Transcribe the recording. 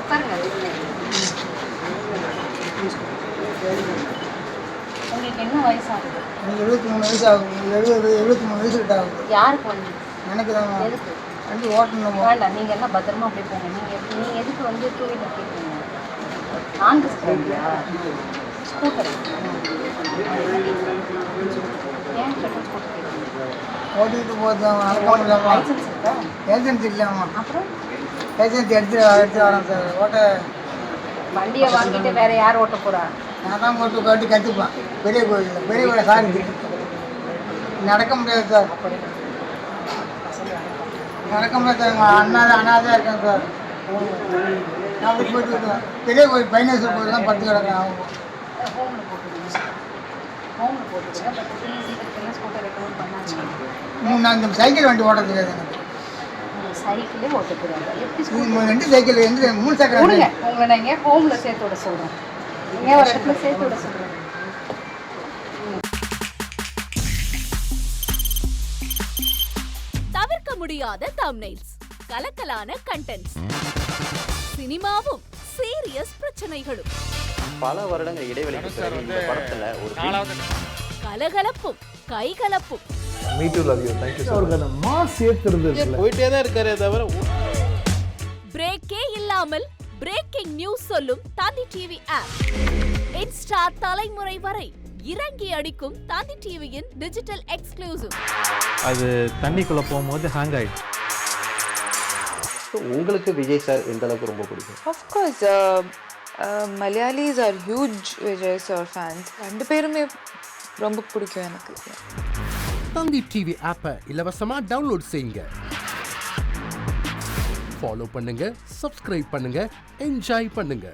உட்காருங்க. உங்களுக்கு என்ன வயசாகுது? எனக்கு 73 வயசு ஆகும். 73 வயசு கிட்ட ஆகுது. யாருக்கு வந்து? எனக்கு தான். எதுக்கு? வண்டி ஓட்டணும். வேண்டாம், நீங்கள் எல்லாம் பத்திரமா அப்படியே போங்க. நீங்கள் எதுக்கு வந்து டூ வீலர் கேட்குறீங்க? நான் ஸ்கூட்டர் ஏன் பெட்ரோல் ஸ்கூட்டர் கேட்குறீங்க? ஓட்டிகிட்டு போகிறது அடக்கம் இல்லாமல். லைசன்ஸ் இருக்கா? ஏஜென்சி இல்லாமா? அப்புறம் ஏஜென்சி எடுத்து வரேன் சார். ஓட்ட வண்டியை வாங்கிட்டு வேற யார் ஓட்ட போகிறா? நான் தான் ஓட்டு காட்டி கற்றுப்பேன். பெரிய கோயிலில் பெரிய கோயில் சாரி நடக்க முடியாது சார். நடக்க முடியாது சார். எங்கள் அண்ணாதான் இருக்கேன் சார். நான் அப்படி போயிட்டு இருக்கேன். பெரிய கோயில் பைனேஸ்வர் கோயில் தான் படுத்து கிடக்கேன். அவங்க ஹோமில் போட்டுருங்க. ஹோமில் போட்டுருங்க. பட் சீக்கிரத்தில் ஸ்கூட்டர் ரெக்கமெண்ட் பண்ணாச்சு. நான் இந்த சைக்கிள் வண்டி ஓட்ட தெரியாது எனக்கு. சைக்கிளே ஓட்டக்கூடாது. எப்படி ரெண்டு சைக்கிள் 3 சக்கரம். கொடுங்க, உங்களை நான் எங்கேயா ஹோமில் சேர்த்து விட சொல்கிறேன். எங்கேயா ஒரு இடத்துல சேர்த்து விட சொல்கிறேன். தவிர்க்க முடியாத தம்ப்நெயில்ஸ், கலக்கலான கண்டென்ட்ஸ், சினிமாவும் சீரியஸ் பிரச்சனைகளும், பல வருடங்கள் இடைவெளிக்கு பிறகு இந்த படத்துல ஒரு கலகலப்பும் கைகலப்பும், me too love you. Thank you. அவருக்கு அந்த மாஸ் ஏத்துறது போயிட்டே தான் இருக்காரே தவிர பிரேக்கே இல்லாமல் பிரேக்கிங் நியூஸ் சொல்லும் தந்தி டிவி ஆப். இன்ஸ்டா தலைமுறை வரை இறங்கி அடிக்கும் தந்தி டிவியின் டிஜிட்டல் எக்ஸ்க்ளூசிவ். அது தண்ணிக்குள்ள போகும்போது ஹேங் ஆயிடுச்சு. உங்களுக்கு விஜய் சார் எந்த அளவுக்கு ரொம்ப பிடிக்கும்? Of course, Malayalis are huge Vijay sir fans. ரெண்டு பேருமே ரொம்ப பிடிக்கும் எனக்கு. தந்தி டிவி ஆப்பை இலவசமா டவுன்லோட் செய்யுங்க. ஃபாலோ பண்ணுங்க, சப்ஸ்கிரைப் பண்ணுங்க, என்ஜாய் பண்ணுங்க.